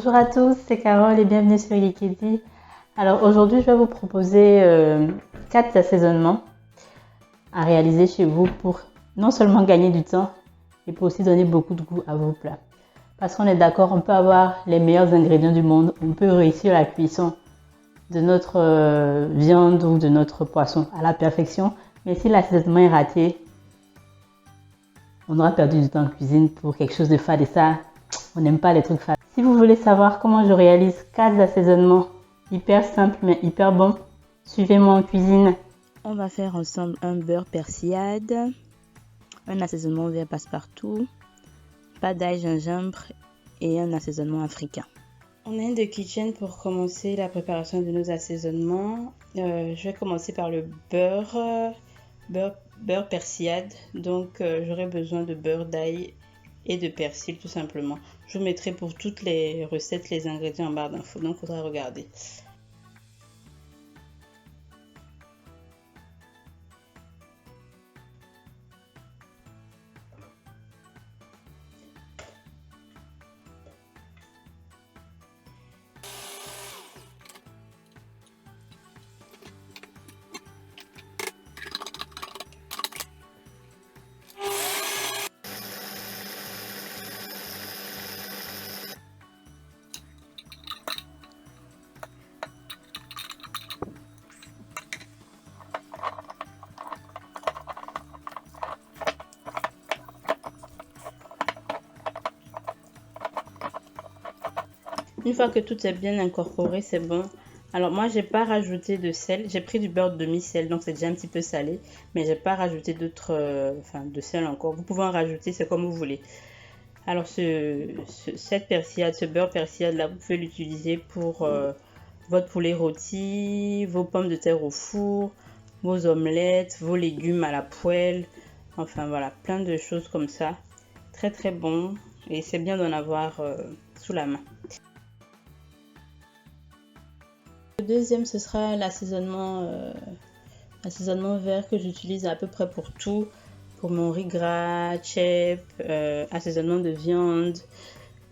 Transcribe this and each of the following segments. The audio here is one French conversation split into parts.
Bonjour à tous, c'est Carole et bienvenue sur Ilikidi. Alors aujourd'hui, je vais vous proposer 4 assaisonnements à réaliser chez vous pour non seulement gagner du temps, mais pour aussi donner beaucoup de goût à vos plats. Parce qu'on est d'accord, on peut avoir les meilleurs ingrédients du monde, on peut réussir la cuisson de notre viande ou de notre poisson à la perfection, mais si l'assaisonnement est raté, on aura perdu du temps en cuisine pour quelque chose de fade et ça, on n'aime pas les trucs fades. Si vous voulez savoir comment je réalise 4 assaisonnements hyper simples mais hyper bons, suivez-moi en cuisine. On va faire ensemble un beurre persillade, un assaisonnement vert passe-partout, pas d'ail gingembre et un assaisonnement africain. On a une kitchen pour commencer la préparation de nos assaisonnements. Je vais commencer par le beurre persillade. Donc j'aurai besoin de beurre d'ail et de persil tout simplement. Je vous mettrai pour toutes les recettes les ingrédients en barre d'infos, donc il faudra regarder. Une fois que tout est bien incorporé, c'est bon. Alors moi, j'ai pas rajouté de sel. J'ai pris du beurre demi-sel, donc c'est déjà un petit peu salé. Mais j'ai pas rajouté de sel encore. Vous pouvez en rajouter, c'est comme vous voulez. Alors cette persillade, ce beurre persillade là, vous pouvez l'utiliser pour votre poulet rôti, vos pommes de terre au four, vos omelettes, vos légumes à la poêle. Enfin voilà, plein de choses comme ça. Très très bon et c'est bien d'en avoir sous la main. Le deuxième, ce sera l'assaisonnement vert que j'utilise à peu près pour tout. Pour mon riz gras, chep, assaisonnement de viande.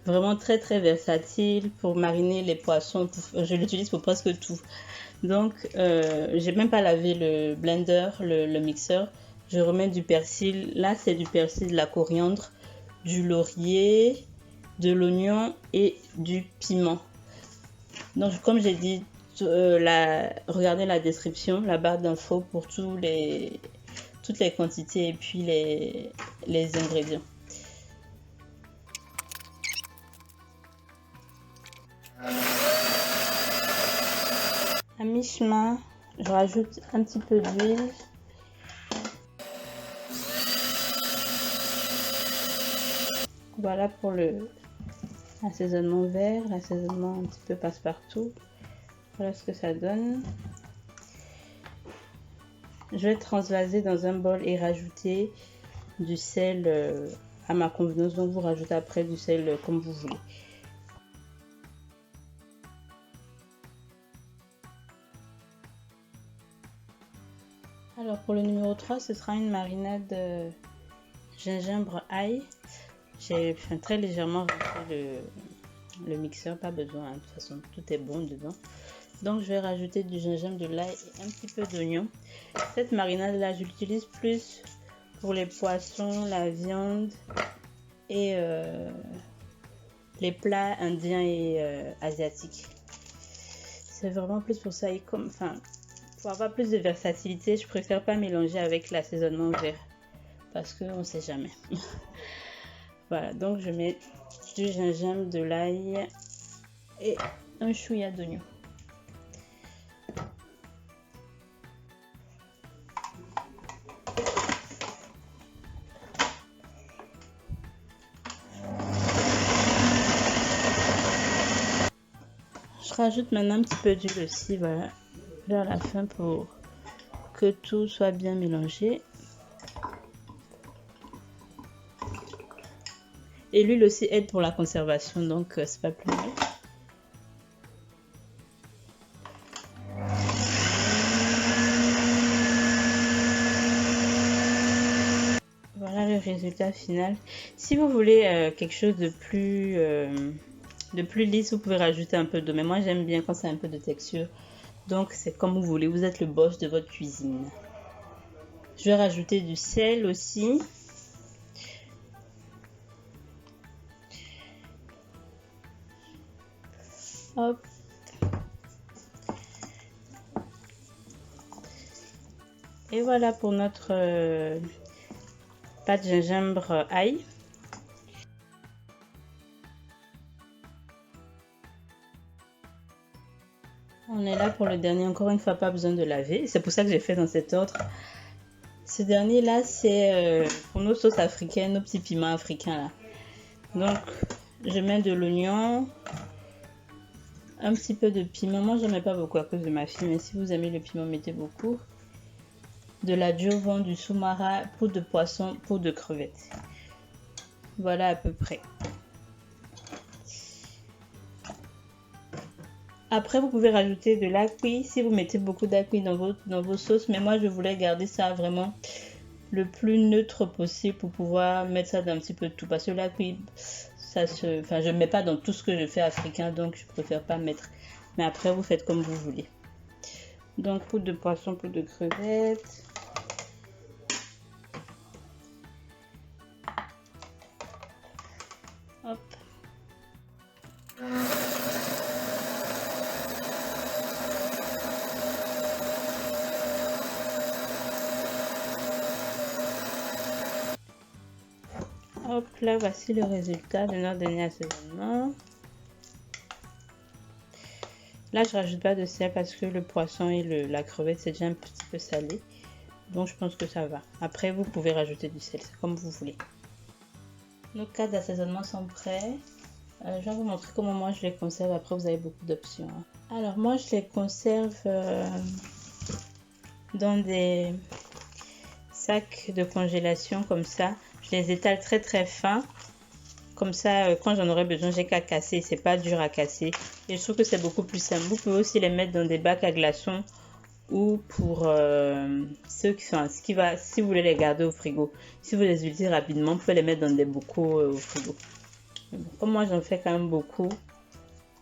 Vraiment très très versatile pour mariner les poissons. Je l'utilise pour presque tout. Donc, j'ai même pas lavé le blender, le mixeur. Je remets du persil. Là, c'est du persil, de la coriandre, du laurier, de l'oignon et du piment. Donc, comme j'ai dit, regardez la description, la barre d'infos pour toutes les quantités et puis les ingrédients. À mi-chemin, je rajoute un petit peu d'huile. Voilà pour l'assaisonnement vert, l'assaisonnement un petit peu passe-partout. Voilà ce que ça donne. Je vais transvaser dans un bol et rajouter du sel à ma convenance. Donc vous rajoutez après du sel comme vous voulez. Alors pour le numéro 3, ce sera une marinade gingembre ail. J'ai très légèrement rempli le mixeur, pas besoin, hein. De toute façon tout est bon dedans. Donc je vais rajouter du gingembre, de l'ail et un petit peu d'oignon. Cette marinade là, je l'utilise plus pour les poissons, la viande et les plats indiens et asiatiques. C'est vraiment plus pour ça. Et pour avoir plus de versatilité, je préfère pas mélanger avec l'assaisonnement vert parce qu'on sait jamais. Voilà, donc je mets du gingembre, de l'ail et un chouïa d'oignon. Je rajoute maintenant un petit peu d'huile aussi, voilà, vers la fin pour que tout soit bien mélangé. Et l'huile aussi aide pour la conservation, donc c'est pas plus mal. Voilà le résultat final. Si vous voulez quelque chose de plus de plus lisse, vous pouvez rajouter un peu d'eau. Mais moi, j'aime bien quand c'est un peu de texture. Donc, c'est comme vous voulez. Vous êtes le boss de votre cuisine. Je vais rajouter du sel aussi. Hop. Et voilà pour notre pâte gingembre ail. On est là pour le dernier, encore une fois pas besoin de laver, c'est pour ça que j'ai fait dans cet ordre. Ce dernier là c'est pour nos sauces africaines, nos petits piments africains là. Donc je mets de l'oignon, un petit peu de piment, moi j'en mets pas beaucoup à cause de ma fille, mais si vous aimez le piment mettez beaucoup. De la jovan, du soumara, poudre de poisson, poudre de crevettes. Voilà à peu près. Après, vous pouvez rajouter de l'acuit si vous mettez beaucoup d'acuit dans vos sauces. Mais moi, je voulais garder ça vraiment le plus neutre possible pour pouvoir mettre ça dans un petit peu de tout. Parce que l'acuit, je ne mets pas dans tout ce que je fais africain. Donc, je préfère pas mettre. Mais après, vous faites comme vous voulez. Donc, poudre de poisson, poudre de crevettes. Hop. Hop, là voici le résultat de notre dernier assaisonnement. Là je rajoute pas de sel parce que le poisson et la crevette c'est déjà un petit peu salé. Donc je pense que ça va. Après vous pouvez rajouter du sel, c'est comme vous voulez. Nos 4 assaisonnements sont prêts. Je vais vous montrer comment moi je les conserve. Après vous avez beaucoup d'options. Alors moi je les conserve dans des sacs de congélation comme ça. Je les étale très très fins. Comme ça, quand j'en aurai besoin, j'ai qu'à casser. C'est pas dur à casser. Et je trouve que c'est beaucoup plus simple. Vous pouvez aussi les mettre dans des bacs à glaçons. Ou pour ceux qui sont... si vous voulez les garder au frigo. Si vous les utilisez rapidement, vous pouvez les mettre dans des bocaux au frigo. Bon, comme moi, j'en fais quand même beaucoup.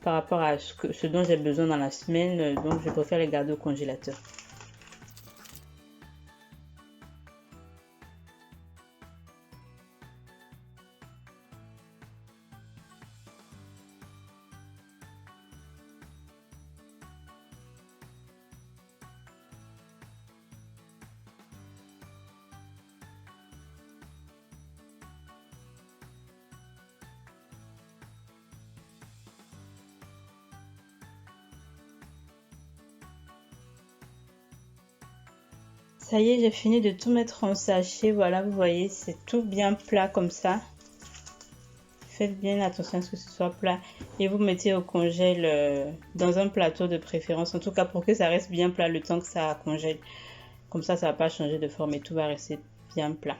Par rapport à ce dont j'ai besoin dans la semaine. Donc, je préfère les garder au congélateur. Ça y est, j'ai fini de tout mettre en sachet. Voilà, vous voyez, c'est tout bien plat comme ça. Faites bien attention à ce que ce soit plat. Et vous mettez au congèle dans un plateau de préférence. En tout cas, pour que ça reste bien plat le temps que ça congèle. Comme ça, ça va pas changer de forme et tout va rester bien plat.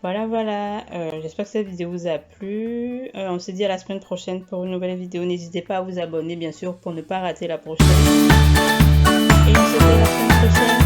Voilà. J'espère que cette vidéo vous a plu. On se dit à la semaine prochaine pour une nouvelle vidéo. N'hésitez pas à vous abonner, bien sûr, pour ne pas rater la prochaine. Et on se dit à la semaine prochaine.